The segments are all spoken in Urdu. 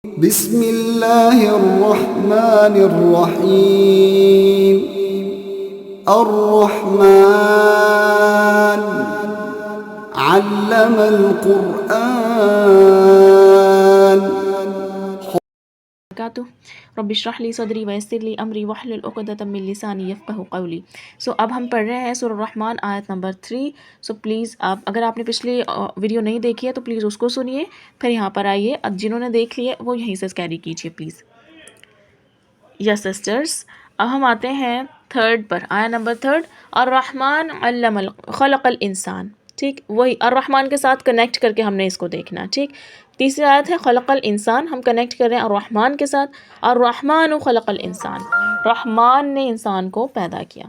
بسم اللہ الرحمن الرحیم الرحمن علم القرآن وبرکاتہ رب اشرح لی صدری ویسر لی امری واحلل عقدۃ من لسانی یفقہوا قولی۔ اب ہم پڑھ رہے ہیں سورہ الرحمن آیت نمبر 3۔ پلیز اگر آپ نے پچھلی ویڈیو نہیں دیکھی ہے تو پلیز اس کو سنیے، پھر یہاں پر آئیے، جنہوں نے دیکھ لی ہے وہ یہیں سے کیری کیجیے پلیز۔ یس سسٹرس، اب ہم آتے ہیں تھرڈ پر، آیا نمبر 3، الرحمن علم خلق الانسان۔ ٹھیک، وہی الرحمن کے ساتھ کنیکٹ کر کے ہم نے اس کو دیکھنا۔ ٹھیک، تیسری آیت ہے خلق الانسان، ہم کنیکٹ کر رہے ہیں الرحمن کے ساتھ، الرحمن خلق الانسان، رحمان نے انسان کو پیدا کیا۔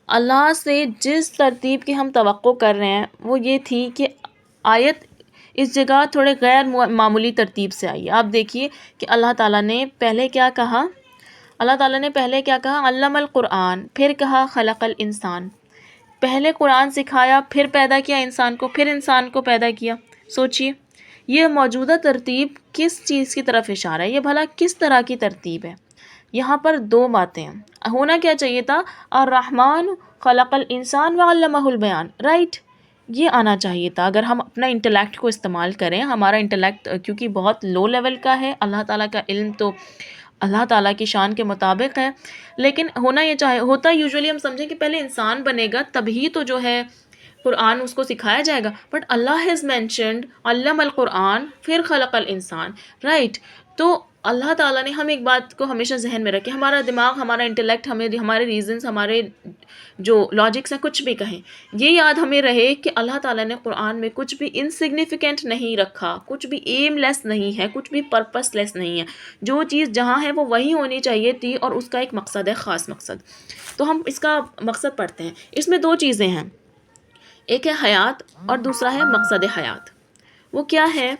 اللہ سے جس ترتیب کی ہم توقع کر رہے ہیں وہ یہ تھی کہ آیت اس جگہ تھوڑے غیر معمولی ترتیب سے آئی ہے۔ آپ دیکھیے کہ اللہ تعالیٰ نے پہلے کیا کہا، علم القرآن، پھر کہا خلق الانسان، پہلے قرآن سکھایا، پھر پیدا کیا انسان کو، پھر انسان کو پیدا کیا۔ سوچئے یہ موجودہ ترتیب کس چیز کی طرف اشارہ ہے، یہ بھلا کس طرح کی ترتیب ہے؟ یہاں پر دو باتیں ہیں، ہونا کیا چاہیے تھا، الرحمن خلق الانسان وعلمہ البیان، رائٹ، یہ آنا چاہیے تھا۔ اگر ہم اپنا انٹلیکٹ کو استعمال کریں، ہمارا انٹلیکٹ کیونکہ بہت لو لیول کا ہے، اللہ تعالیٰ کا علم تو اللہ تعالیٰ کی شان کے مطابق ہے، لیکن ہوتا یوزولی ہم سمجھیں کہ پہلے انسان بنے گا تبھی تو جو ہے قرآن اس کو سکھایا جائے گا، بٹ اللہ ہیز مینشنڈ علم القرآن پھر خلق الانسان، رائٹ۔ تو اللہ تعالیٰ نے ہم ایک بات کو ہمیشہ ذہن میں رکھے، ہمارا دماغ، ہمارا انٹلیکٹ، ہمارے ریزنز، ہمارے جو لاجکس ہیں، کچھ بھی کہیں، یہ یاد ہمیں رہے کہ اللہ تعالیٰ نے قرآن میں کچھ بھی انسگنیفیکنٹ نہیں رکھا، کچھ بھی ایم لیس نہیں ہے، کچھ بھی پرپس لیس نہیں ہے، جو چیز جہاں ہے وہ وہی ہونی چاہیے تھی، اور اس کا ایک مقصد ہے، خاص مقصد۔ تو ہم اس کا مقصد پڑھتے ہیں، اس میں دو چیزیں ہیں، ایک ہے حیات اور دوسرا ہے مقصد حیات۔ وہ کیا ہے؟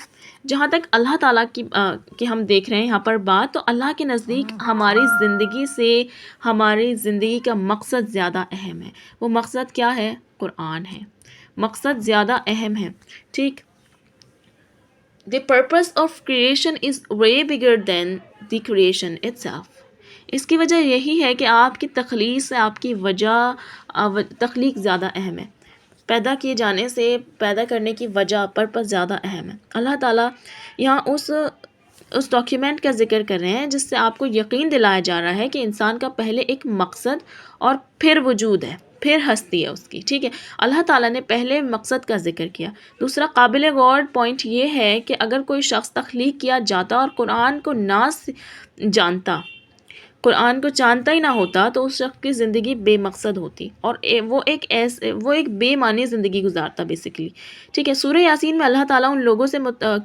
جہاں تک اللہ تعالیٰ کی ہم دیکھ رہے ہیں یہاں پر بات، تو اللہ کے نزدیک ہماری زندگی سے ہماری زندگی کا مقصد زیادہ اہم ہے۔ وہ مقصد کیا ہے؟ قرآن ہے، مقصد زیادہ اہم ہے۔ ٹھیک، The purpose of creation is way bigger than the creation itself۔ اس کی وجہ یہی ہے کہ آپ کی تخلیق سے آپ کی تخلیق زیادہ اہم ہے، پیدا کیے جانے سے پیدا کرنے کی وجہ پرپس زیادہ اہم ہے۔ اللہ تعالیٰ یہاں اس ڈاکیومنٹ کا ذکر کر رہے ہیں جس سے آپ کو یقین دلایا جا رہا ہے کہ انسان کا پہلے ایک مقصد اور پھر وجود ہے، پھر ہستی ہے اس کی۔ ٹھیک ہے، اللہ تعالیٰ نے پہلے مقصد کا ذکر کیا۔ دوسرا قابل غور پوائنٹ یہ ہے کہ اگر کوئی شخص تخلیق کیا جاتا اور قرآن کو جانتا ہی نہ ہوتا تو اس شخص کی زندگی بے مقصد ہوتی، اور وہ ایک بے معنی زندگی گزارتا بیسیکلی۔ ٹھیک ہے، سورہ یاسین میں اللہ تعالیٰ ان لوگوں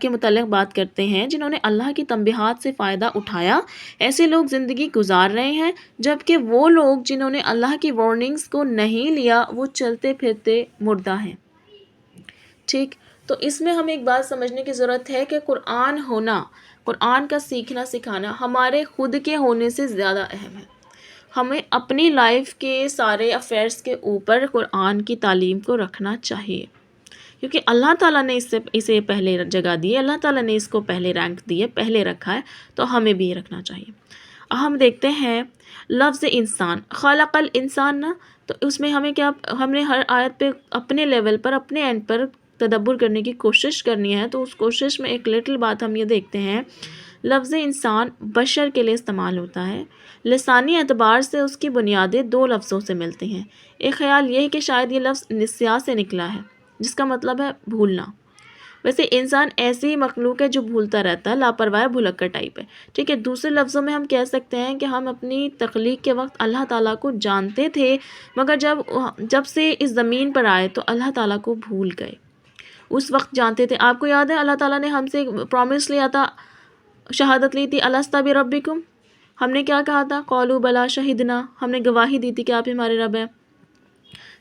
کے متعلق بات کرتے ہیں جنہوں نے اللہ کی تنبیہات سے فائدہ اٹھایا، ایسے لوگ زندگی گزار رہے ہیں، جبکہ وہ لوگ جنہوں نے اللہ کی وارننگز کو نہیں لیا وہ چلتے پھرتے مردہ ہیں۔ ٹھیک، تو اس میں ہمیں ایک بات سمجھنے کی ضرورت ہے کہ قرآن کا سیکھنا سکھانا ہمارے خود کے ہونے سے زیادہ اہم ہے۔ ہمیں اپنی لائف کے سارے افیئرس کے اوپر قرآن کی تعلیم کو رکھنا چاہیے، کیونکہ اللہ تعالیٰ نے اسے پہلے جگہ دی ہے، اللہ تعالیٰ نے اس کو پہلے رینک دی ہے، پہلے رکھا ہے، تو ہمیں بھی یہ رکھنا چاہیے۔ ہم دیکھتے ہیں لفظ انسان، خلق الانسان نا، تو اس میں ہم نے ہر آیت پہ اپنے لیول پر، اپنے اینڈ پر تدبر کرنے کی کوشش کرنی ہے۔ تو اس کوشش میں ایک لٹل بات ہم یہ دیکھتے ہیں، لفظ انسان بشر کے لیے استعمال ہوتا ہے، لسانی اعتبار سے اس کی بنیادیں دو لفظوں سے ملتی ہیں۔ ایک خیال یہ ہے کہ شاید یہ لفظ نسیاں سے نکلا ہے، جس کا مطلب ہے بھولنا۔ ویسے انسان ایسی مخلوق ہے جو بھولتا رہتا ہے، لاپرواہ بھلکڑ ٹائپ ہے۔ ٹھیک ہے، دوسرے لفظوں میں ہم کہہ سکتے ہیں کہ ہم اپنی تخلیق کے وقت اللہ تعالیٰ کو جانتے تھے، مگر جب سے اس زمین پر آئے تو اللہ تعالیٰ کو بھول گئے۔ اس وقت جانتے تھے، آپ کو یاد ہے اللہ تعالیٰ نے ہم سے پرومس لیا تھا، شہادت لی تھی، الست بربکم، ہم نے کیا کہا تھا، قالوا بلا شہدنا، ہم نے گواہی دی تھی کہ آپ ہمارے رب ہیں۔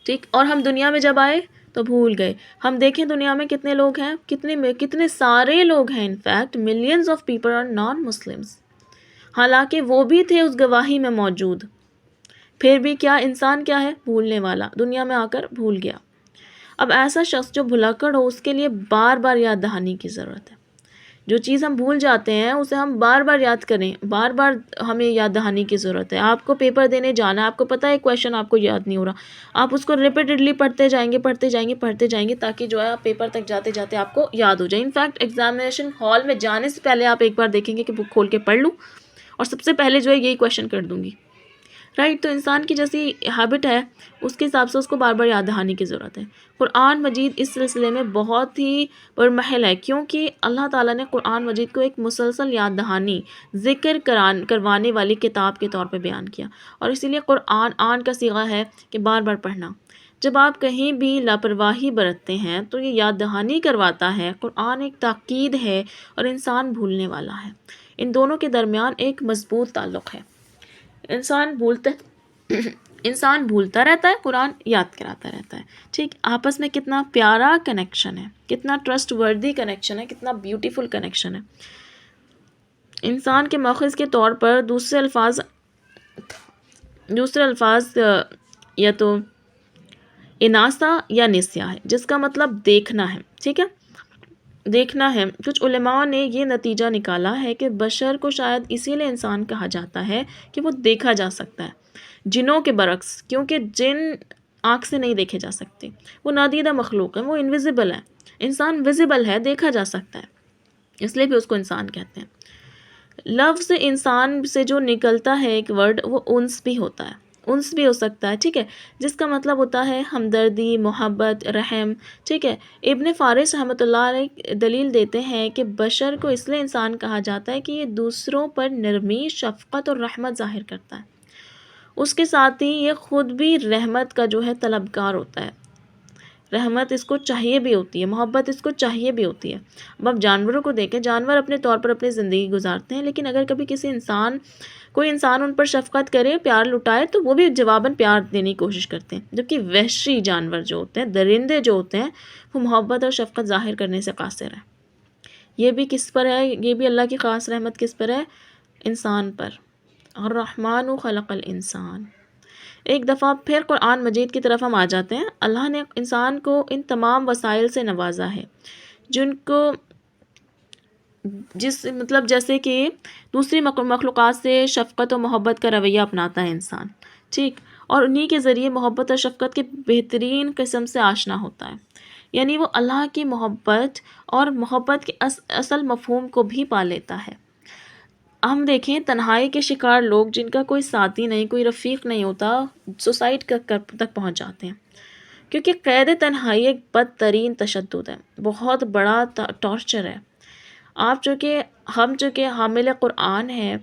ٹھیک، اور ہم دنیا میں جب آئے تو بھول گئے۔ ہم دیکھیں دنیا میں کتنے لوگ ہیں، کتنے سارے لوگ ہیں، in fact millions of people are non Muslims, حالانکہ وہ بھی تھے اس گواہی میں موجود، پھر بھی کیا انسان کیا ہے، بھولنے والا، دنیا میں آ کر بھول گیا۔ اب ایسا شخص جو بھلکڑ ہو اس کے لیے بار بار یاد دہانی کی ضرورت ہے۔ جو چیز ہم بھول جاتے ہیں اسے ہم بار بار یاد کریں، بار بار ہمیں یاد دہانی کی ضرورت ہے۔ آپ کو پیپر دینے جانا ہے، آپ کو پتہ ہے کویشچن آپ کو یاد نہیں ہو رہا، آپ اس کو ریپیٹڈلی پڑھتے جائیں گے پڑھتے جائیں گے پڑھتے جائیں گے تاکہ جو ہے آپ پیپر تک جاتے جاتے آپ کو یاد ہو جائے۔ انفیکٹ ایگزامینیشن ہال میں جانے سے پہلے آپ ایک بار دیکھیں گے کہ بک کھول کے پڑھ لوں اور سب سے پہلے جو ہے یہی کویشچن کر دوں گی، رائٹ؟ تو انسان کی جیسی ہیبٹ ہے اس کے حساب سے اس کو بار بار یاد دہانی کی ضرورت ہے۔ قرآن مجید اس سلسلے میں بہت ہی پرمحل ہے، کیونکہ اللہ تعالیٰ نے قرآن مجید کو ایک مسلسل یاد دہانی ذکر کروانے والی کتاب کے طور پہ بیان کیا، اور اسی لیے قرآن آن کا صیغہ ہے کہ بار بار پڑھنا۔ جب آپ کہیں بھی لاپرواہی برتتے ہیں تو یہ یاد دہانی کرواتا ہے، قرآن ایک تاکید ہے اور انسان بھولنے والا ہے۔ ان دونوں کے درمیان ایک مضبوط تعلق ہے۔ انسان بھولتا رہتا ہے، قرآن یاد کراتا رہتا ہے، ٹھیک؟ آپس میں کتنا پیارا کنیکشن ہے، کتنا ٹرسٹ وردی کنیکشن ہے، کتنا بیوٹیفل کنیکشن ہے۔ انسان کے ماخذ کے طور پر دوسرے الفاظ یا تو اناسا یا نسیا ہے، جس کا مطلب دیکھنا ہے، ٹھیک ہے؟ دیکھنا ہے۔ کچھ علماء نے یہ نتیجہ نکالا ہے کہ بشر کو شاید اسی لیے انسان کہا جاتا ہے کہ وہ دیکھا جا سکتا ہے، جنوں کے برعکس، کیونکہ جن آنکھ سے نہیں دیکھے جا سکتے، وہ نادیدہ مخلوق ہیں، وہ انویزیبل ہے۔ انسان ویزیبل ہے، دیکھا جا سکتا ہے، اس لیے بھی اس کو انسان کہتے ہیں۔ لفظ انسان سے جو نکلتا ہے ایک ورڈ، وہ انس بھی ہوتا ہے، انس بھی ہو سکتا ہے، ٹھیک ہے، جس کا مطلب ہوتا ہے ہمدردی، محبت، رحم، ٹھیک ہے۔ ابن فارس رحمۃ اللہ علیہ دلیل دیتے ہیں کہ بشر کو اس لیے انسان کہا جاتا ہے کہ یہ دوسروں پر نرمی، شفقت اور رحمت ظاہر کرتا ہے، اس کے ساتھ ہی یہ خود بھی رحمت کا جو ہے طلبگار ہوتا ہے، رحمت اس کو چاہیے بھی ہوتی ہے، محبت اس کو چاہیے بھی ہوتی ہے۔ اب آپ جانوروں کو دیکھیں، جانور اپنے طور پر اپنی زندگی گزارتے ہیں، لیکن اگر کبھی کوئی انسان ان پر شفقت کرے، پیار لٹائے، تو وہ بھی جواباً پیار دینے کی کوشش کرتے ہیں، جبکہ وحشی جانور جو ہوتے ہیں، درندے جو ہوتے ہیں، وہ محبت اور شفقت ظاہر کرنے سے قاصر ہیں۔ یہ بھی کس پر ہے؟ یہ بھی اللہ کی خاص رحمت کس پر ہے؟ انسان پر۔ الرحمن خلق الانسان۔ ایک دفعہ پھر قرآن مجید کی طرف ہم آ جاتے ہیں۔ اللہ نے انسان کو ان تمام وسائل سے نوازا ہے جن کو جیسے کہ دوسری مخلوقات سے شفقت و محبت کا رویہ اپناتا ہے انسان، ٹھیک، اور انہی کے ذریعے محبت اور شفقت کے بہترین قسم سے آشنا ہوتا ہے، یعنی وہ اللہ کی محبت اور محبت کے اصل مفہوم کو بھی پا لیتا ہے۔ ہم دیکھیں تنہائی کے شکار لوگ جن کا کوئی ساتھی نہیں، کوئی رفیق نہیں ہوتا، سوسائڈ تک پہنچ جاتے ہیں، کیونکہ قید تنہائی ایک بدترین تشدد ہے، بہت بڑا ٹارچر ہے۔ ہم چونکہ حامل قرآن ہیں،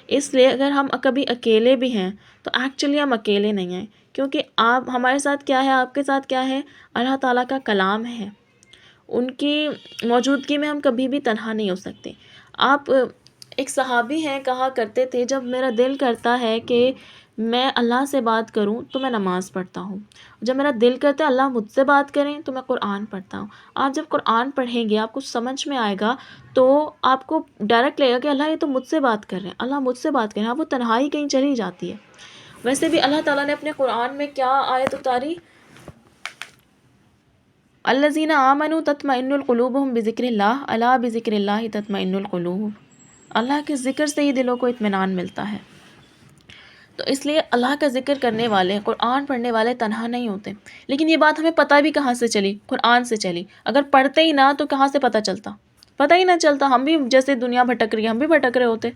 اس لیے اگر ہم کبھی اکیلے بھی ہیں تو ایکچولی ہم اکیلے نہیں ہیں، کیونکہ ہمارے ساتھ کیا ہے، آپ کے ساتھ کیا ہے؟ اللہ تعالیٰ کا کلام ہے، ان کی موجودگی میں ہم کبھی بھی تنہا نہیں ہو سکتے۔ ایک صحابی ہیں، کہا کرتے تھے، جب میرا دل کرتا ہے کہ میں اللہ سے بات کروں تو میں نماز پڑھتا ہوں، جب میرا دل کرتا ہے اللہ مجھ سے بات کریں تو میں قرآن پڑھتا ہوں۔ آپ جب قرآن پڑھیں گے، آپ کو سمجھ میں آئے گا تو آپ کو ڈائریکٹ لگے گا کہ اللہ یہ تو مجھ سے بات کر رہے ہیں، اللہ مجھ سے بات کر رہے ہیں، وہ تنہائی کہیں چلی جاتی ہے۔ ویسے بھی اللہ تعالیٰ نے اپنے قرآن میں کیا آیت اتاری؟ الذین آمنوا تطمئن قلوبہم بذکر اللہ، الا بذکر اللہ تطمئن القلوب۔ اللہ کے ذکر سے ہی دلوں کو اطمینان ملتا ہے۔ تو اس لیے اللہ کا ذکر کرنے والے، قرآن پڑھنے والے تنہا نہیں ہوتے۔ لیکن یہ بات ہمیں پتہ بھی کہاں سے چلی؟ قرآن سے چلی۔ اگر پڑھتے ہی نہ تو کہاں سے پتہ چلتا؟ پتہ ہی نہ چلتا۔ ہم بھی جیسے دنیا بھٹک رہی ہے، ہم بھی بھٹک رہے ہوتے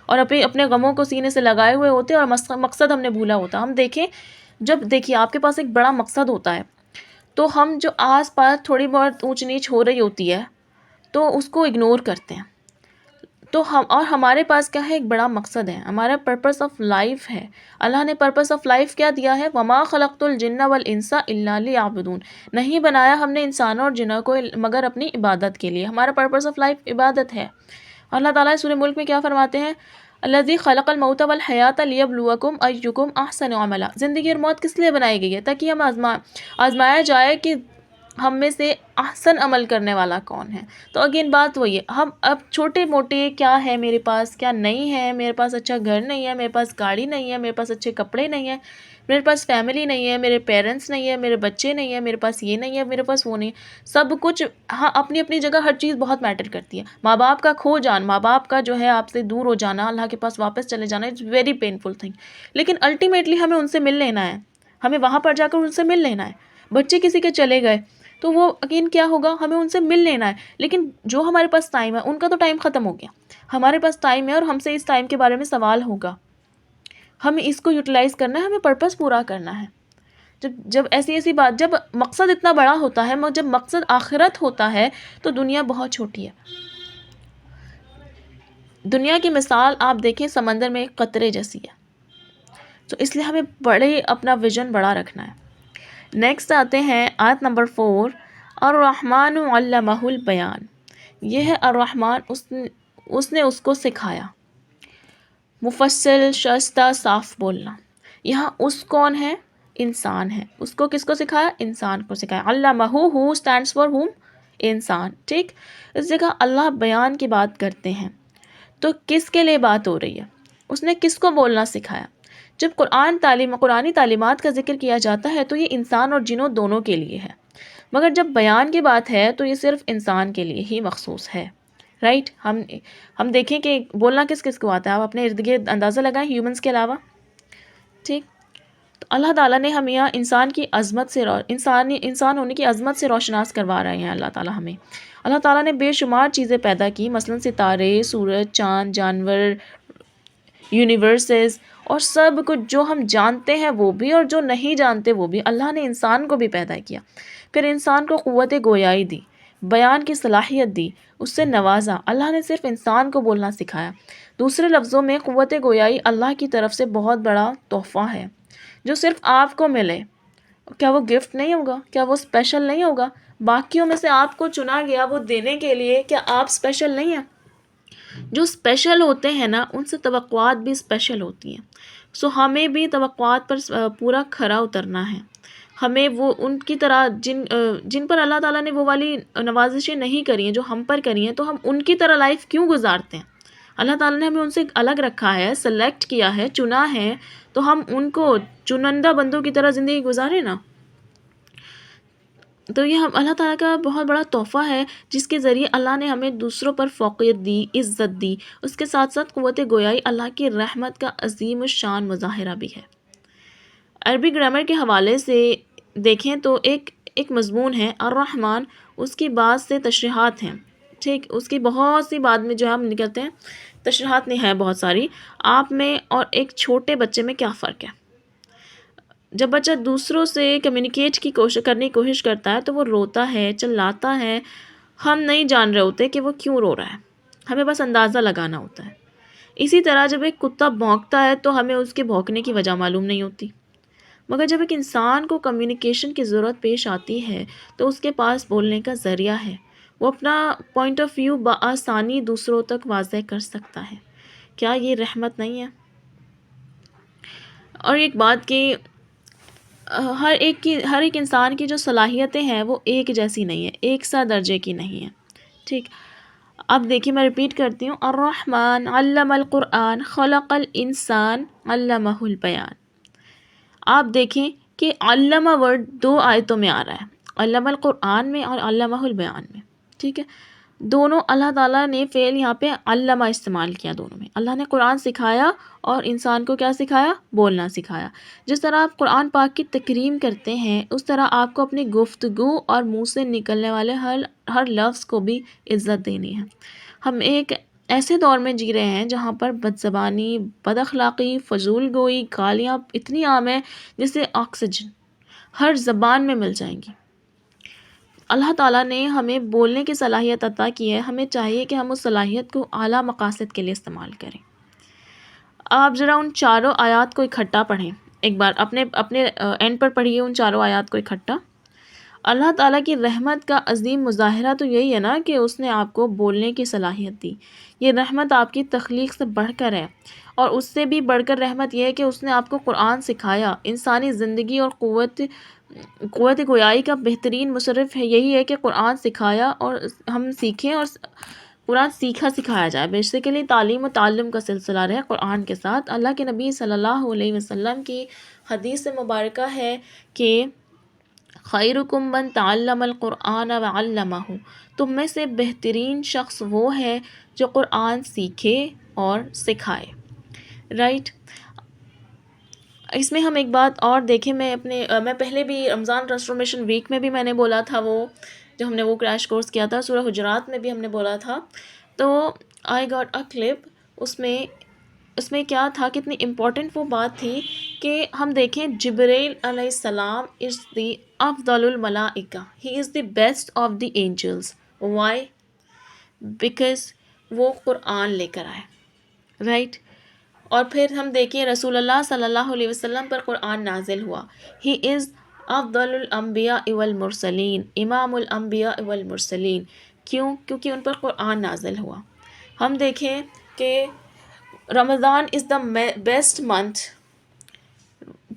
اور اپنے غموں کو سینے سے لگائے ہوئے ہوتے اور مقصد ہم نے بھولا ہوتا۔ ہم دیکھیے آپ کے پاس ایک بڑا مقصد ہوتا ہے تو ہم جو آس پاس تھوڑی بہت اونچ نیچ ہو رہی ہوتی ہے تو اس کو اگنور کرتے ہیں۔ تو ہمارے پاس کیا ہے؟ ایک بڑا مقصد ہے، ہمارا پرپس آف لائف ہے۔ اللہ نے پرپس آف لائف کیا دیا ہے؟ وَمَا خَلَقْتُ الْجِنَّ وَالْإِنسَ إِلَّا لِيَعْبُدُونَ۔ نہیں بنایا ہم نے انسانوں اور جنوں کو مگر اپنی عبادت کے لیے۔ ہمارا پرپس آف لائف عبادت ہے۔ اللہ تعالیٰ سورہ ملک میں کیا فرماتے ہیں؟ الذی خلق الموت والحیات لیبلوکم ایکم احسن عملا۔ زندگی اور موت کس لیے بنائی گئی ہے؟ تاکہ ہم آزمایا جائے کہ ہم میں سے احسن عمل کرنے والا کون ہے. تو اگین بات وہی ہے، ہم اب چھوٹے موٹے کیا ہے میرے پاس کیا نہیں ہے، میرے پاس اچھا گھر نہیں ہے، میرے پاس گاڑی نہیں ہے، میرے پاس اچھے کپڑے نہیں ہیں، میرے پاس فیملی نہیں ہے، میرے پیرنٹس نہیں ہے، میرے بچے نہیں ہیں، میرے پاس یہ نہیں ہے، میرے پاس وہ نہیں ہے، سب کچھ. ہاں اپنی اپنی جگہ ہر چیز بہت میٹر کرتی ہے. ماں باپ کا کھو جان، ماں باپ کا جو ہے آپ سے دور ہو جانا، اللہ کے پاس واپس چلے جانا، اٹس ویری پینفل تھنگ. لیکن الٹیمیٹلی ہمیں ان سے مل لینا ہے، ہمیں وہاں پر جا کر ان سے مل لینا ہے. بچے کسی کے چلے گئے تو وہ اگین کیا ہوگا، ہمیں ان سے مل لینا ہے. لیکن جو ہمارے پاس ٹائم ہے ان کا تو ٹائم ختم ہو گیا، ہمارے پاس ٹائم ہے اور ہم سے اس ٹائم کے بارے میں سوال ہوگا، ہمیں اس کو یوٹیلائز کرنا ہے، ہمیں پرپس پورا کرنا ہے. جب ایسی بات، جب مقصد اتنا بڑا ہوتا ہے، جب مقصد آخرت ہوتا ہے تو دنیا بہت چھوٹی ہے. دنیا کی مثال آپ دیکھیں سمندر میں ایک قطرے جیسی ہے. تو اس لیے ہمیں بڑے اپنا ویژن بڑا رکھنا ہے. نیکسٹ آتے ہیں آیت نمبر 4، الرحمن علمہ البیان. یہ ہے الرحمن، اس نے اس کو سکھایا. مفصل، شائستہ، صاف بولنا. یہاں اس کون ہے؟ انسان ہے. اس کو کس کو سکھایا؟ انسان کو سکھایا. علمہ، ہو اسٹینڈس فار ہوم؟ انسان. ٹھیک. اس جگہ اللہ بیان کی بات کرتے ہیں تو کس کے لیے بات ہو رہی ہے؟ اس نے کس کو بولنا سکھایا؟ جب قرآنی تعلیمات کا ذکر کیا جاتا ہے تو یہ انسان اور جنوں دونوں کے لیے ہے، مگر جب بیان کی بات ہے تو یہ صرف انسان کے لیے ہی مخصوص ہے. رائٹ. ہم دیکھیں کہ بولنا کس کس کو آتا ہے، آپ اپنے ارد گرد اندازہ لگائیں ہیومنس کے علاوہ. ٹھیک. تو اللہ تعالیٰ نے ہمیں یہاں انسان کی عظمت سے انسان ہونے کی عظمت سے روشناس کروا رہے ہیں. اللہ تعالیٰ نے بے شمار چیزیں پیدا کی، مثلا ستارے، سورج، چاند، جانور، یونیورسز اور سب کچھ جو ہم جانتے ہیں وہ بھی اور جو نہیں جانتے وہ بھی. اللہ نے انسان کو بھی پیدا کیا، پھر انسان کو قوت گویائی دی، بیان کی صلاحیت دی، اس سے نوازا. اللہ نے صرف انسان کو بولنا سکھایا. دوسرے لفظوں میں قوت گویائی اللہ کی طرف سے بہت بڑا تحفہ ہے جو صرف آپ کو ملے. کیا وہ گفٹ نہیں ہوگا؟ کیا وہ اسپیشل نہیں ہوگا؟ باقیوں میں سے آپ کو چنا گیا وہ دینے کے لیے، کیا آپ اسپیشل نہیں ہیں؟ جو اسپیشل ہوتے ہیں نا ان سے توقعات بھی اسپیشل ہوتی ہیں. سو ہمیں بھی توقعات پر پورا کھرا اترنا ہے. ہمیں وہ ان کی طرح جن پر اللہ تعالیٰ نے وہ والی نوازشیں نہیں کری ہیں جو ہم پر کری ہیں، تو ہم ان کی طرح لائف کیوں گزارتے ہیں؟ اللہ تعالیٰ نے ہمیں ان سے الگ رکھا ہے، سلیکٹ کیا ہے، چنا ہے، تو ہم ان کو چنندہ بندوں کی طرح زندگی گزارے نا. تو یہ اللہ تعالیٰ کا بہت بڑا تحفہ ہے جس کے ذریعے اللہ نے ہمیں دوسروں پر فوقیت دی، عزت دی. اس کے ساتھ ساتھ قوت گویائی اللہ کی رحمت کا عظیم الشان مظاہرہ بھی ہے. عربی گرامر کے حوالے سے دیکھیں تو ایک مضمون ہے الرحمن، اس کی بعض سے تشریحات ہیں. ٹھیک. اس کی بہت سی بعد میں جو ہم نکلتے ہیں تشریحات نہیں ہیں بہت ساری. آپ میں اور ایک چھوٹے بچے میں کیا فرق ہے؟ جب بچہ دوسروں سے کمیونیکیٹ کرنے کی کوشش کرتا ہے تو وہ روتا ہے، چلاتا ہے. ہم نہیں جان رہے ہوتے کہ وہ کیوں رو رہا ہے، ہمیں بس اندازہ لگانا ہوتا ہے. اسی طرح جب ایک کتا بھونکتا ہے تو ہمیں اس کے بھونکنے کی وجہ معلوم نہیں ہوتی، مگر جب ایک انسان کو کمیونیکیشن کی ضرورت پیش آتی ہے تو اس کے پاس بولنے کا ذریعہ ہے، وہ اپنا پوائنٹ آف ویو بآسانی دوسروں تک واضح کر سکتا ہے. کیا یہ رحمت نہیں ہے؟ اور ایک بات کہ ہر ایک انسان کی جو صلاحیتیں ہیں وہ ایک جیسی نہیں ہیں، ایک سا درجے کی نہیں ہیں. ٹھیک. اب دیکھیے میں ریپیٹ کرتی ہوں، الرحمن علم القرآن خلق الانسان علمہ البیان. آپ دیکھیں کہ علمہ ورڈ 2 آیتوں میں آ رہا ہے، علم القرآن میں اور علمہ البیان میں. ٹھیک ہے. دونوں اللہ تعالیٰ نے فعل یہاں پہ علمہ استعمال کیا، دونوں میں اللہ نے قرآن سکھایا اور انسان کو کیا سکھایا؟ بولنا سکھایا. جس طرح آپ قرآن پاک کی تکریم کرتے ہیں اس طرح آپ کو اپنی گفتگو اور منہ سے نکلنے والے ہر لفظ کو بھی عزت دینی ہے. ہم ایک ایسے دور میں جی رہے ہیں جہاں پر بد زبانی، بد اخلاقی، فضول گوئی، گالیاں اتنی عام ہیں جیسے آکسیجن ہر زبان میں مل جائیں گی. اللہ تعالیٰ نے ہمیں بولنے کی صلاحیت عطا کی ہے، ہمیں چاہیے کہ ہم اس صلاحیت کو اعلیٰ مقاصد کے لیے استعمال کریں. آپ ذرا ان چاروں آیات کو اکٹھا پڑھیں، ایک بار اپنے اینڈ پر پڑھیے ان چاروں آیات کو اکٹھا. اللہ تعالیٰ کی رحمت کا عظیم مظاہرہ تو یہی ہے نا کہ اس نے آپ کو بولنے کی صلاحیت دی. یہ رحمت آپ کی تخلیق سے بڑھ کر ہے، اور اس سے بھی بڑھ کر رحمت یہ ہے کہ اس نے آپ کو قرآن سکھایا. انسانی زندگی اور قوت گویائی کا بہترین مصرف ہے یہی ہے کہ قرآن سکھایا اور ہم سیکھیں، اور قرآن سکھایا جائے. بیسیکلی تعلیم و تعلم کا سلسلہ رہے قرآن کے ساتھ. اللہ کے نبی صلی اللہ علیہ وسلم کی حدیث مبارکہ ہے کہ خیرکم من تعلم القرآن وعلمہ، تم میں سے بہترین شخص وہ ہے جو قرآن سیکھے اور سکھائے. رائٹ. اس میں ہم ایک بات اور دیکھیں، میں پہلے بھی رمضان ٹرانسفارمیشن ویک میں بھی میں نے بولا تھا، وہ جو ہم نے وہ کریش کورس کیا تھا سورہ حجرات میں بھی ہم نے بولا تھا. تو آئی گاٹ اے کلپ، اس میں کیا تھا، کتنی امپورٹنٹ وہ بات تھی کہ ہم دیکھیں جبرائیل علیہ السلام از دی افضل الملائکہ، he is the best of the angels. Why? Because وہ قرآن لے کر آئے. رائٹ. اور پھر ہم دیکھیں رسول اللہ صلی اللہ علیہ وسلم پر قرآن نازل ہوا. ہی از افضل الانبیاء والمرسلین، امام الانبیاء والمرسلین. کیوں؟ کیونکہ ان پر قرآن نازل ہوا. ہم دیکھیں کہ Ramzan is the best month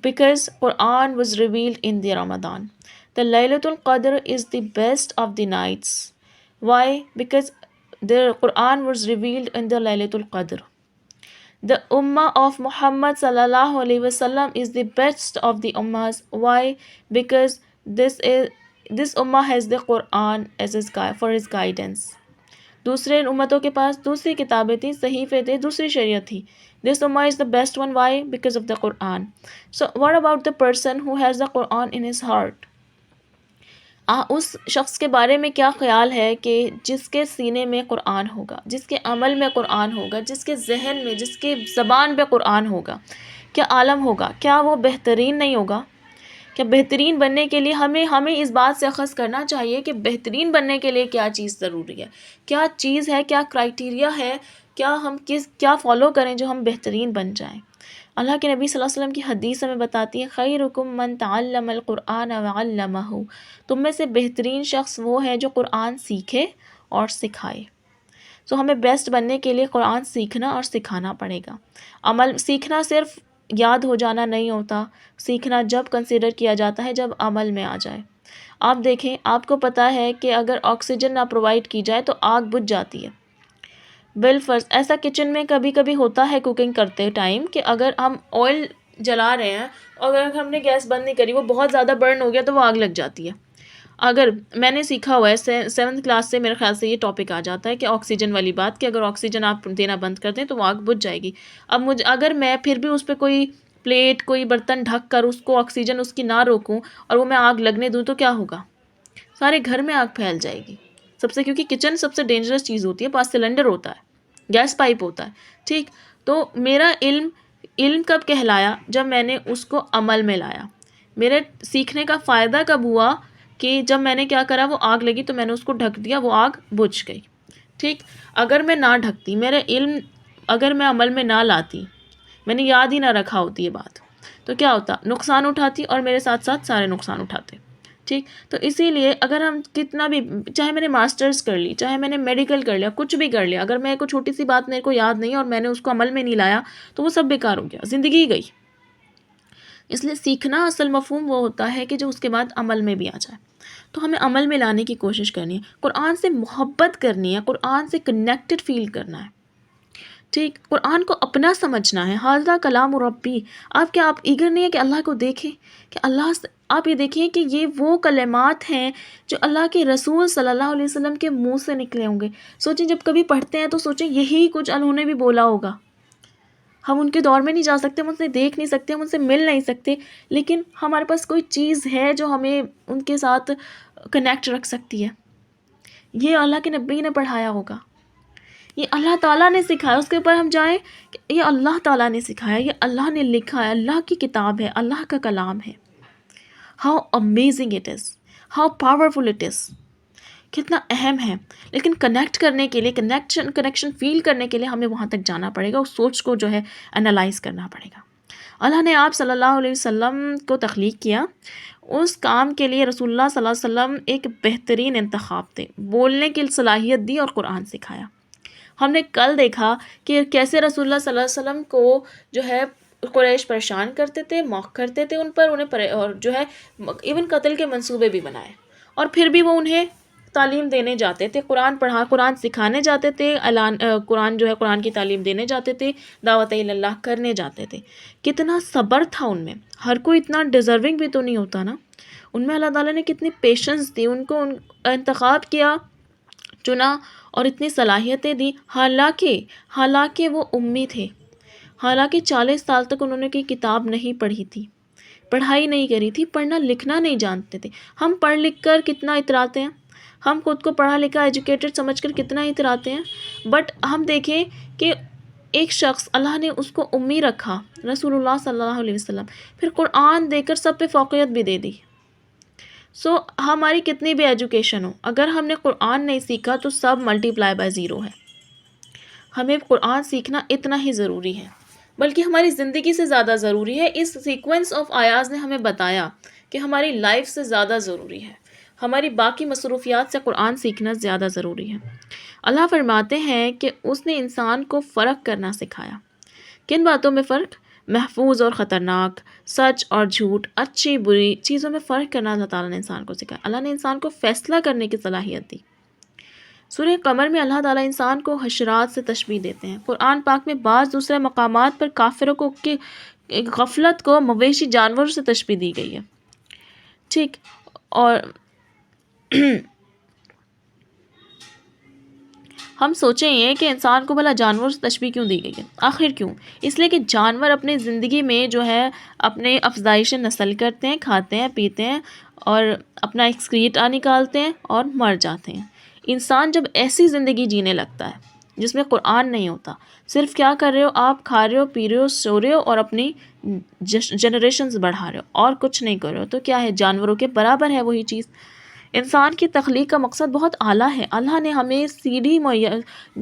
because Quran was revealed in the Ramadan. The Laylatul Qadr is the best of the nights. Why? Because the Quran was revealed in the Laylatul Qadr. The Ummah of Muhammad sallallahu alaihi wasallam is the best of the Ummahs. Why? Because this Ummah has the Quran as for his guidance. دوسرے امتوں کے پاس دوسری کتابیں تھیں، صحیفے تھے، دوسری شریعت تھی. This Ummah is the best one. Why? Because of the Quran. So what about the person who has the Quran in his heart? اس شخص کے بارے میں کیا خیال ہے کہ جس کے سینے میں قرآن ہوگا، جس کے عمل میں قرآن ہوگا، جس کے ذہن میں، جس کے زبان پہ قرآن ہوگا، کیا عالم ہوگا؟ کیا وہ بہترین نہیں ہوگا؟ کہ بہترین بننے کے لیے ہمیں اس بات سے اخذ کرنا چاہیے کہ بہترین بننے کے لیے کیا چیز ضروری ہے، کیا چیز ہے، کیا کرائٹیریا ہے، کیا فالو کریں جو ہم بہترین بن جائیں. اللہ کے نبی صلی اللہ علیہ وسلم کی حدیث ہمیں بتاتی ہے خیرکم من تعلم القرآن وعلمہ، تم میں سے بہترین شخص وہ ہے جو قرآن سیکھے اور سکھائے. تو ہمیں بیسٹ بننے کے لیے قرآن سیکھنا اور سکھانا پڑے گا. عمل سیکھنا صرف یاد ہو جانا نہیں ہوتا، سیکھنا جب کنسیڈر کیا جاتا ہے جب عمل میں آ جائے. آپ دیکھیں، آپ کو پتہ ہے کہ اگر آکسیجن نہ پرووائڈ کی جائے تو آگ بجھ جاتی ہے. بالفرض ایسا کچن میں کبھی کبھی ہوتا ہے کوکنگ کرتے ٹائم کہ اگر ہم آئل جلا رہے ہیں اور اگر ہم نے گیس بند نہیں کری، وہ بہت زیادہ برن ہو گیا تو وہ آگ لگ جاتی ہے. اگر میں نے سیکھا ہوا ہے 7th کلاس سے میرے خیال سے یہ ٹاپک آ جاتا ہے کہ آکسیجن والی بات، کہ اگر آکسیجن آپ دینا بند کر دیں تو وہ آگ بجھ جائے گی. اب اگر میں پھر بھی اس پہ کوئی پلیٹ، کوئی برتن ڈھک کر اس کو آکسیجن اس کی نہ روکوں اور وہ میں آگ لگنے دوں تو کیا ہوگا؟ سارے گھر میں آگ پھیل جائے گی. کیونکہ کچن سب سے ڈینجرس چیز ہوتی ہے، پاس سلنڈر ہوتا ہے، گیس پائپ ہوتا ہے. ٹھیک. تو میرا علم کب کہلایا؟ جب میں نے اس کو عمل میں لایا. میرے سیکھنے کا فائدہ کب ہوا؟ کہ جب میں نے کیا کرا، وہ آگ لگی تو میں نے اس کو ڈھک دیا، وہ آگ بجھ گئی. ٹھیک. اگر میں نہ ڈھکتی، میرے علم اگر میں عمل میں نہ لاتی، میں نے یاد ہی نہ رکھا ہوتی یہ بات، تو کیا ہوتا؟ نقصان اٹھاتی اور میرے ساتھ ساتھ سارے نقصان اٹھاتے. ٹھیک. تو اسی لیے اگر ہم کتنا بھی، چاہے میں نے ماسٹرز کر لی، چاہے میں نے میڈیکل کر لیا، کچھ بھی کر لیا، اگر میں کو چھوٹی سی بات میرے کو یاد نہیں اور میں نے اس کو عمل میں نہیں لایا تو وہ سب بیکار ہو گیا، زندگی گئی. اس لیے سیکھنا اصل مفہوم وہ ہوتا ہے کہ جو اس کے بعد عمل میں بھی آ جائے. تو ہمیں عمل میں لانے کی کوشش کرنی ہے، قرآن سے محبت کرنی ہے، قرآن سے کنیکٹڈ فیل کرنا ہے. ٹھیک. قرآن کو اپنا سمجھنا ہے. ھذا کلام ربی. آپ ایگر نہیں ہے کہ اللہ کو دیکھیں، کہ آپ یہ دیکھیں کہ یہ وہ کلمات ہیں جو اللہ کے رسول صلی اللہ علیہ وسلم کے منہ سے نکلے ہوں گے. سوچیں جب کبھی پڑھتے ہیں تو سوچیں یہی کچھ انہوں نے بھی بولا ہوگا. ہم ان کے دور میں نہیں جا سکتے، ہم ان سے دیکھ نہیں سکتے، ہم ان سے مل نہیں سکتے، لیکن ہمارے پاس کوئی چیز ہے جو ہمیں ان کے ساتھ کنیکٹ رکھ سکتی ہے. یہ اللہ کے نبی نے پڑھایا ہوگا، یہ اللہ تعالیٰ نے سکھایا. اس کے اوپر ہم جائیں کہ یہ اللہ تعالیٰ نے سکھایا، یہ اللہ نے لکھا ہے، اللہ کی کتاب ہے، اللہ کا کلام ہے. How amazing it is, how powerful it is, کتنا اہم ہے. لیکن کنیکٹ کرنے کے لیے، کنیکشن فیل کرنے کے لیے ہمیں وہاں تک جانا پڑے گا، اس سوچ کو جو ہے انالائز کرنا پڑے گا. اللہ نے آپ صلی اللہ علیہ وسلم کو تخلیق کیا، اس کام کے لیے رسول اللہ صلی اللہ علیہ وسلم ایک بہترین انتخاب تھے، بولنے کی صلاحیت دی اور قرآن سکھایا۔ ہم نے کل دیکھا کہ کیسے رسول اللہ صلی اللہ علیہ وسلم کو جو ہے قریش پریشان کرتے تھے، موق کرتے تھے ان پر، اور جو ہے ایون قتل کے منصوبے بھی بنائے، اور پھر بھی وہ انہیں تعلیم دینے جاتے تھے، قرآن سکھانے جاتے تھے، قرآن کی تعلیم دینے جاتے تھے، دعوت اللہ کرنے جاتے تھے۔ کتنا صبر تھا ان میں، ہر کوئی اتنا ڈیزرونگ بھی تو نہیں ہوتا نا، ان میں اللہ تعالیٰ نے کتنی پیشنس دی ان کو، انتخاب کیا، چنا، اور اتنی صلاحیتیں دی، حالانکہ وہ امی تھے، حالانکہ 40 سال تک انہوں نے کوئی کتاب نہیں پڑھی تھی، پڑھائی نہیں کری تھی، پڑھنا لکھنا نہیں جانتے تھے۔ ہم پڑھ لکھ کر کتنا اتراتے ہیں، ہم خود کو پڑھا لکھا ایجوکیٹڈ سمجھ کر کتنا اتراتے ہیں، بٹ ہم دیکھیں کہ ایک شخص اللہ نے اس کو امی رکھا، رسول اللہ صلی اللہ علیہ وسلم، پھر قرآن دے کر سب پہ فوقیت بھی دے دی۔ ہماری کتنی بھی ایجوکیشن ہو، اگر ہم نے قرآن نہیں سیکھا تو سب ملٹی پلائی بائی 0 ہے۔ ہمیں قرآن سیکھنا اتنا ہی ضروری ہے، بلکہ ہماری زندگی سے زیادہ ضروری ہے۔ اس سیکوینس آف آیاز نے ہمیں بتایا کہ ہماری لائف سے زیادہ ضروری ہے، ہماری باقی مصروفیات سے قرآن سیکھنا زیادہ ضروری ہے۔ اللہ فرماتے ہیں کہ اس نے انسان کو فرق کرنا سکھایا۔ کن باتوں میں فرق؟ محفوظ اور خطرناک، سچ اور جھوٹ، اچھی بری چیزوں میں فرق کرنا اللہ تعالیٰ نے انسان کو سکھایا۔ اللہ نے انسان کو فیصلہ کرنے کی صلاحیت دی۔ سورہ قمر میں اللہ تعالیٰ انسان کو حشرات سے تشبیہ دیتے ہیں۔ قرآن پاک میں بعض دوسرے مقامات پر کافروں کو کی غفلت کو مویشی جانوروں سے تشبیہ دی گئی ہے، ٹھیک، اور ہم سوچیں یہ کہ انسان کو بھلا جانور سے تشبیہ کیوں دی گئی ہے؟ آخر کیوں؟ اس لیے کہ جانور اپنی زندگی میں جو ہے اپنے افزائش نسل کرتے ہیں، کھاتے ہیں، پیتے ہیں، اور اپنا ایکسکریٹ نکالتے ہیں اور مر جاتے ہیں۔ انسان جب ایسی زندگی جینے لگتا ہے جس میں قرآن نہیں ہوتا، صرف کیا کر رہے ہو آپ؟ کھا رہے ہو، پی رہے ہو، سو رہے ہو اور اپنی جنریشنز بڑھا رہے ہو، اور کچھ نہیں کر رہے ہو، تو کیا ہے؟ جانوروں کے برابر ہے وہی چیز۔ انسان کی تخلیق کا مقصد بہت اعلیٰ ہے۔ اللہ نے ہمیں سیڑھی مہیا،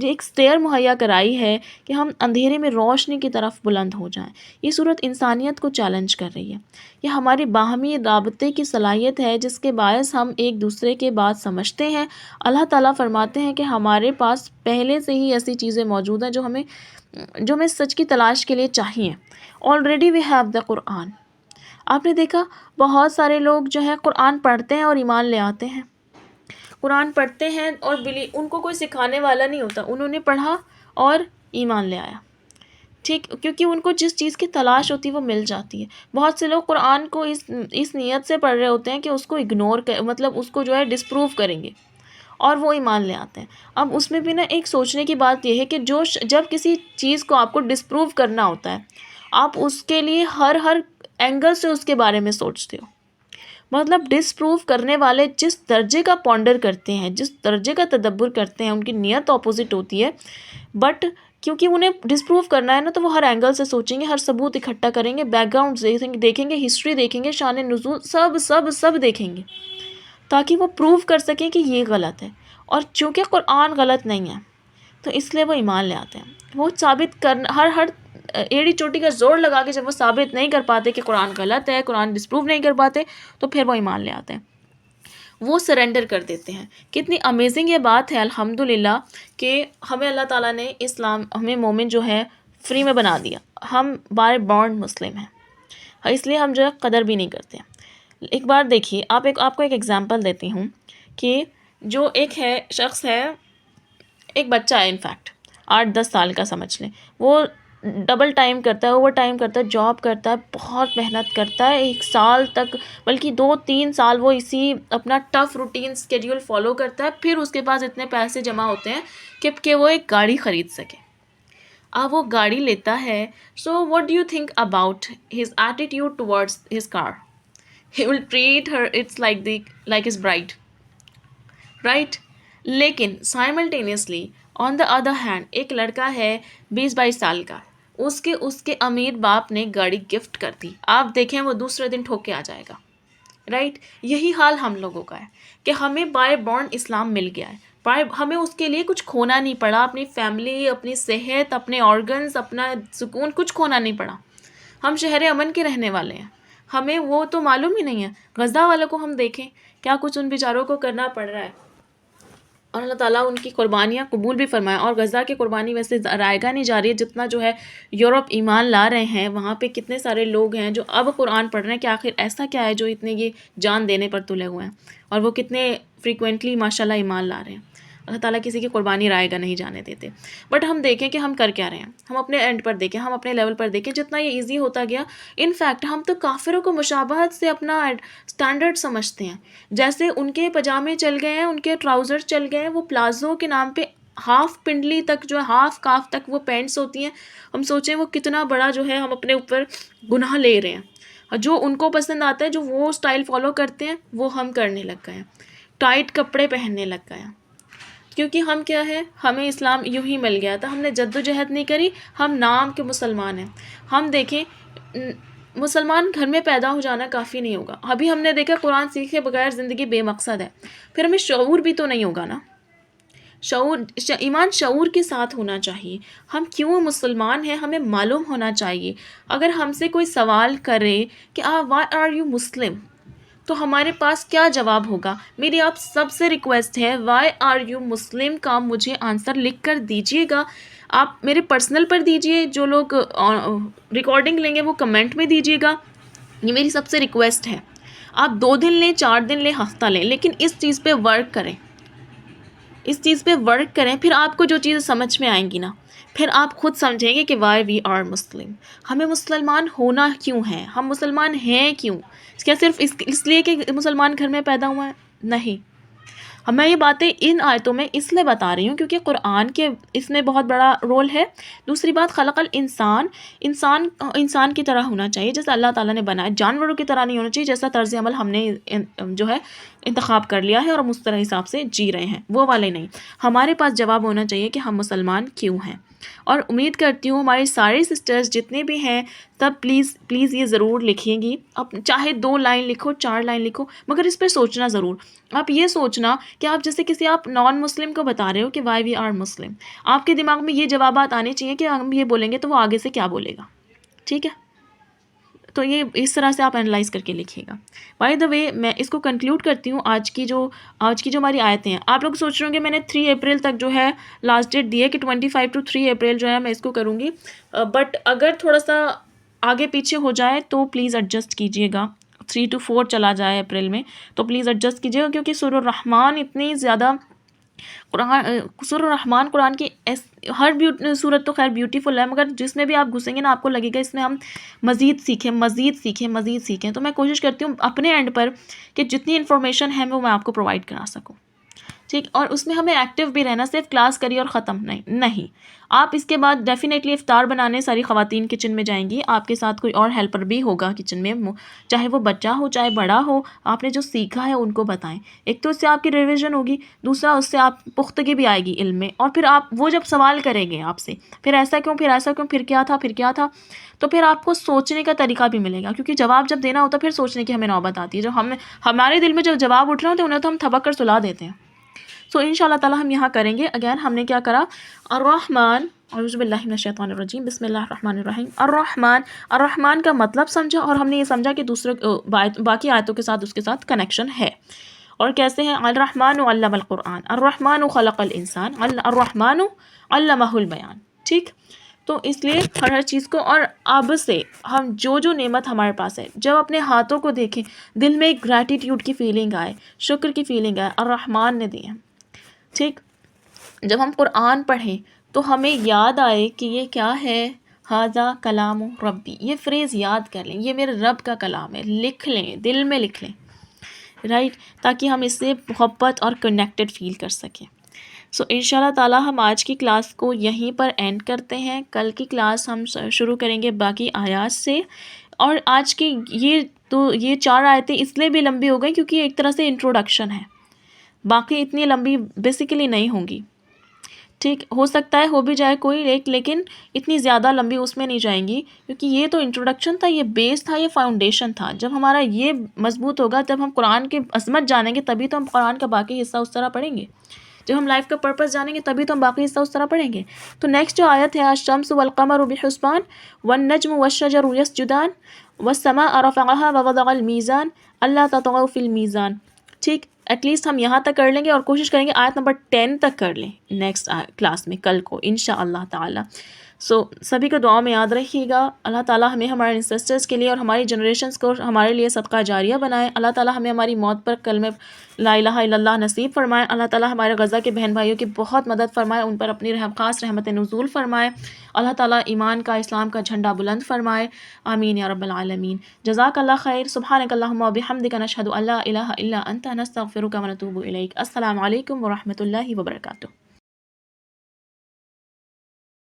ایک اسٹیئر مہیا کرائی ہے کہ ہم اندھیرے میں روشنی کی طرف بلند ہو جائیں۔ یہ صورت انسانیت کو چیلنج کر رہی ہے۔ یہ ہماری باہمی رابطے کی صلاحیت ہے جس کے باعث ہم ایک دوسرے کے بات سمجھتے ہیں۔ اللہ تعالیٰ فرماتے ہیں کہ ہمارے پاس پہلے سے ہی ایسی چیزیں موجود ہیں جو ہمیں سچ کی تلاش کے لیے چاہیے۔ آلریڈی وی ہیو دا قرآن۔ آپ نے دیکھا بہت سارے لوگ جو ہے قرآن پڑھتے ہیں اور ایمان لے آتے ہیں، قرآن پڑھتے ہیں اور ان کو کوئی سکھانے والا نہیں ہوتا، انہوں نے پڑھا اور ایمان لے آیا، ٹھیک، کیونکہ ان کو جس چیز کی تلاش ہوتی ہے وہ مل جاتی ہے۔ بہت سے لوگ قرآن کو اس نیت سے پڑھ رہے ہوتے ہیں کہ اس کو اگنور مطلب اس کو جو ہے ڈسپروو کریں گے، اور وہ ایمان لے آتے ہیں۔ اب اس میں بھی نا ایک سوچنے کی بات یہ ہے کہ جب کسی چیز کو آپ کو ڈسپروو کرنا ہوتا ہے، آپ اس کے لیے ہر اینگل سے اس کے بارے میں سوچتے ہو۔ مطلب ڈسپروو کرنے والے جس درجے کا پونڈر کرتے ہیں، جس درجے کا تدبر کرتے ہیں، ان کی نیت اپوزٹ ہوتی ہے، بٹ کیونکہ انہیں ڈسپروو کرنا ہے نا، تو وہ ہر اینگل سے سوچیں گے، ہر ثبوت اکٹھا کریں گے، بیک گراؤنڈ دیکھیں گے، ہسٹری دیکھیں گے، شان نزول سب دیکھیں گے، تاکہ وہ پروو کر سکیں کہ یہ غلط ہے۔ اور چونکہ قرآن غلط نہیں ہے تو اس لیے وہ ایمان لے آتے ہیں۔ وہ ثابت کرنا ہر ایڑی چوٹی کا زور لگا کے جب وہ ثابت نہیں کر پاتے کہ قرآن غلط ہے، قرآن ڈسپروو نہیں کر پاتے، تو پھر وہ ایمان لے آتے ہیں، وہ سرنڈر کر دیتے ہیں۔ کتنی امیزنگ یہ بات ہے الحمدللہ کہ ہمیں اللہ تعالیٰ نے ہمیں مومن جو ہے فری میں بنا دیا، ہم بائی بورن مسلم ہیں، اس لیے ہم جو ہے قدر بھی نہیں کرتے۔ ایک بار دیکھیے، آپ کو ایک ایگزامپل دیتی ہوں کہ جو ایک شخص ہے، ایک بچہ ہے، انفیکٹ 8-10 سال کا سمجھ لیں، وہ ڈبل ٹائم کرتا ہے، اوور ٹائم کرتا ہے، جاب کرتا ہے، بہت محنت کرتا ہے، 1 سال تک بلکہ 2-3 سال وہ اسی اپنا ٹف روٹین اسکیڈیول فالو کرتا ہے، پھر اس کے پاس اتنے پیسے جمع ہوتے ہیں کہ وہ ایک گاڑی خرید سکے۔ اب وہ گاڑی لیتا ہے، so what do you think about his attitude towards his car? He will treat her it's like his bride, right? لیکن simultaneously on the other hand ایک لڑکا ہے 20-22 سال کا، اس کے امیر باپ نے گاڑی گفٹ کر دی، آپ دیکھیں وہ دوسرے دن ٹھوک کے آ جائے گا، رائٹ؟ یہی حال ہم لوگوں کا ہے کہ ہمیں بائی بورن اسلام مل گیا ہے، ہمیں اس کے لیے کچھ کھونا نہیں پڑا، اپنی فیملی، اپنی صحت، اپنے آرگنز، اپنا سکون، کچھ کھونا نہیں پڑا، ہم شہر امن کے رہنے والے ہیں، ہمیں وہ تو معلوم ہی نہیں ہے۔ غزہ والوں کو ہم دیکھیں کیا کچھ ان بیچاروں کو کرنا پڑ رہا ہے، اور اللہ تعالیٰ ان کی قربانیاں قبول بھی فرمائے۔ اور غزہ کی قربانی ویسے رائگاں نہیں جا رہی ہے جتنا جو ہے یورپ ایمان لا رہے ہیں، وہاں پہ کتنے سارے لوگ ہیں جو اب قرآن پڑھ رہے ہیں کہ آخر ایسا کیا ہے جو اتنے یہ جان دینے پر تلے ہوئے ہیں، اور وہ کتنے فریکوینٹلی ماشاءاللہ ایمان لا رہے ہیں۔ اللہ تعالیٰ کسی کی قربانی رائے گا نہیں جانے دیتے۔ بٹ ہم دیکھیں کہ ہم کر کیا رہے ہیں، ہم اپنے اینڈ پر دیکھیں، ہم اپنے لیول پر دیکھیں، جتنا یہ ایزی ہوتا گیا، ان فیکٹ ہم تو کافروں کو مشابہت سے اپنا سٹینڈرڈ سمجھتے ہیں۔ جیسے ان کے پجامے چل گئے ہیں، ان کے ٹراؤزر چل گئے ہیں، وہ پلازو کے نام پہ ہاف پنڈلی تک جو ہے ہاف کاف تک وہ پینٹس ہوتی ہیں، ہم سوچیں وہ کتنا بڑا جو ہے ہم اپنے اوپر گناہ لے رہے ہیں۔ جو ان کو پسند آتا ہے، جو وہ سٹائل فالو کرتے ہیں، وہ ہم کرنے لگ گئے ہیں، ٹائٹ کپڑے پہننے لگ گئے ہیں۔ کیونکہ ہم کیا ہے، ہمیں اسلام یوں ہی مل گیا تھا، ہم نے جد و جہد نہیں کری، ہم نام کے مسلمان ہیں۔ ہم دیکھیں مسلمان گھر میں پیدا ہو جانا کافی نہیں ہوگا، ابھی ہم نے دیکھا قرآن سیکھے بغیر زندگی بے مقصد ہے، پھر ہمیں شعور بھی تو نہیں ہوگا نا، ایمان شعور کے ساتھ ہونا چاہیے۔ ہم کیوں مسلمان ہیں ہمیں معلوم ہونا چاہیے۔ اگر ہم سے کوئی سوال کرے کہ وائی آر یو مسلم، تو ہمارے پاس کیا جواب ہوگا؟ میری آپ سب سے ریکویسٹ ہے، وائی آر یو مسلم کا مجھے آنسر لکھ کر دیجیے گا۔ آپ میرے پرسنل پر دیجیے، جو لوگ ریکارڈنگ لیں گے وہ کمنٹ میں دیجیے گا، یہ میری سب سے ریکویسٹ ہے۔ آپ 2 دن لیں، 4 دن لیں، ہفتہ لیں، لیکن اس چیز پہ ورک کریں، اس چیز پہ ورک کریں، پھر آپ کو جو چیزیں سمجھ میں آئیں گی نا، پھر آپ خود سمجھیں گے کہ وائی وی آر مسلم، ہمیں مسلمان ہونا کیوں ہے، ہم مسلمان ہیں کیوں؟ کیا صرف اس لیے کہ مسلمان گھر میں پیدا ہوا ہے؟ نہیں، میں یہ باتیں ان آیتوں میں اس لیے بتا رہی ہوں کیونکہ قرآن کے اس میں بہت بڑا رول ہے۔ دوسری بات، خلق الانسان، انسان کی طرح ہونا چاہیے جیسا اللہ تعالیٰ نے بنایا، جانوروں کی طرح نہیں ہونا چاہیے جیسا طرز عمل ہم نے جو ہے انتخاب کر لیا ہے اور ہم اس طرح حساب سے جی رہے ہیں، وہ والے نہیں۔ ہمارے پاس جواب ہونا چاہیے کہ ہم مسلمان کیوں ہیں، اور امید کرتی ہوں ہماری ساری سسٹرز جتنے بھی ہیں تب پلیز یہ ضرور لکھیں گی، چاہے 2 لائن لکھو، 4 لائن لکھو، مگر اس پہ سوچنا ضرور۔ آپ یہ سوچنا کہ آپ جیسے کسی آپ نان مسلم کو بتا رہے ہو کہ وائی وی آر مسلم، آپ کے دماغ میں یہ جوابات آنے چاہیے کہ ہم یہ بولیں گے تو وہ آگے سے کیا بولے گا، ٹھیک ہے؟ تو یہ اس طرح سے آپ انالائز کر کے لکھیے گا۔ بائی دا وے، میں اس کو کنکلیوڈ کرتی ہوں۔ آج کی جو ہماری آیتیں ہیں، آپ لوگ سوچ رہے ہوں گے میں نے 3 اپریل تک جو ہے لاسٹ ڈیٹ دی ہے کہ 25 to 3 اپریل جو ہے میں اس کو کروں گی، بٹ اگر تھوڑا سا آگے پیچھے ہو جائے تو پلیز ایڈجسٹ کیجیے گا، 3 to 4 چلا جائے اپریل میں تو پلیز ایڈجسٹ کیجیے گا، کیونکہ سورہ الرحمن اتنی زیادہ سورہ الرحمن قرآن کی ہر صورت تو خیر بیوٹیفل ہے، مگر جس میں بھی آپ گھسیں گے نا آپ کو لگے گا اس میں ہم مزید سیکھیں۔ تو میں کوشش کرتی ہوں اپنے اینڈ پر کہ جتنی انفارمیشن ہے وہ میں آپ کو پرووائڈ کرا سکوں، ٹھیک؟ اور اس میں ہمیں ایکٹیو بھی رہنا، صرف کلاس کری اور ختم نہیں۔ آپ اس کے بعد ڈیفینیٹلی افطار بنانے ساری خواتین کچن میں جائیں گی، آپ کے ساتھ کوئی اور ہیلپر بھی ہوگا کچن میں، چاہے وہ بچہ ہو چاہے بڑا ہو، آپ نے جو سیکھا ہے ان کو بتائیں۔ ایک تو اس سے آپ کی ریویژن ہوگی، دوسرا اس سے آپ پختگی بھی آئے گی علم میں، اور پھر آپ وہ جب سوال کریں گے آپ سے پھر ایسا کیوں، پھر کیا تھا، تو پھر آپ کو سوچنے کا طریقہ بھی ملے گا، کیونکہ جواب جب دینا ہوتا ہے پھر سوچنے کی ہمیں نوبت آتی ہے، جب ہمارے دل میں جب جواب اٹھ رہے ہوتے ہیں انہیں تو ہم تھبک کر سلا دیتے ہیں۔ سو ان شاء اللہ تعالیٰ ہم یہاں کریں گے۔ اگین ہم نے کیا کرا، الرحمن، اعوذ باللہ من الشیطان الرجیم، بسم اللہ الرحمن الرحیم، الرحمن کا مطلب سمجھا، اور ہم نے یہ سمجھا کہ دوسرے باقی آیتوں کے ساتھ اس کے ساتھ کنیکشن ہے، اور کیسے ہیں، الرحمن علم القرآن، الرحمن خلق الانسان، الرحمن علمہ البیان، ٹھیک؟ تو اس لیے ہر چیز کو، اور اب سے ہم جو نعمت ہمارے پاس ہے جب اپنے ہاتھوں کو دیکھیں دل میں ایک گریٹیٹیوڈ کی فیلنگ آئے، شکر کی فیلنگ آئے، الرحمن نے دی ہے، ٹھیک؟ جب ہم قرآن پڑھیں تو ہمیں یاد آئے کہ یہ کیا ہے، ھذا کلام ربی، یہ فریز یاد کر لیں، یہ میرے رب کا کلام ہے، لکھ لیں، دل میں لکھ لیں، رائٹ، تاکہ ہم اس سے محبت اور کنیکٹڈ فیل کر سکیں۔ سو انشاءاللہ تعالیٰ ہم آج کی کلاس کو یہیں پر اینڈ کرتے ہیں، کل کی کلاس ہم شروع کریں گے باقی آیات سے، اور آج کی یہ 4 آیتیں اس لیے بھی لمبی ہو گئی کیونکہ یہ ایک طرح سے انٹروڈکشن ہے، باقی اتنی لمبی بیسیکلی نہیں ہوں گی، ٹھیک؟ ہو سکتا ہے ہو بھی جائے کوئی ایک، لیکن اتنی زیادہ لمبی اس میں نہیں جائیں گی، کیونکہ یہ تو انٹروڈکشن تھا، یہ بیس تھا، یہ فاؤنڈیشن تھا۔ جب ہمارا یہ مضبوط ہوگا، جب ہم قرآن کی عظمت جانیں گے، تبھی تو ہم قرآن کا باقی حصہ اس طرح پڑھیں گے، جب ہم لائف کا پرپس جانیں گے تبھی تو ہم باقی حصہ اس طرح پڑھیں گے. تو نیکسٹ جو آیت ہے الشمس والقمر بحسبان والنجم والشجر يسجدان والسماء رفعها ووضع الميزان الا تطغوا في الميزان. ٹھیک، ایٹ لیسٹ ہم یہاں تک کر لیں گے اور کوشش کریں گے آیت نمبر 10 تک کر لیں نیکسٹ کلاس میں کل کو انشاءاللہ تعالی. سو سبھی کو دعاؤں میں یاد رکھیے گا. اللہ تعالیٰ ہمیں ہمارے انسسٹرز کے لیے اور ہماری جنریشنز کو ہمارے لیے صدقہ جاریہ بنائے. اللہ تعالیٰ ہمیں ہماری موت پر کلمہ لا الہ الا اللہ نصیب فرمائے. اللہ تعالیٰ ہمارے غزہ کے بہن بھائیوں کی بہت مدد فرمائے، ان پر اپنی خاص رحمت نزول فرمائے. اللہ تعالیٰ ایمان کا، اسلام کا جھنڈا بلند فرمائے. آمین یا رب العالمین. جزاک اللہ خیر. سبحانک اللہم و بحمدک نشہد ان لا الہ الا انت نستغفرک و نتوب الیک. السلام علیکم ورحمۃ اللہ وبرکاتہ.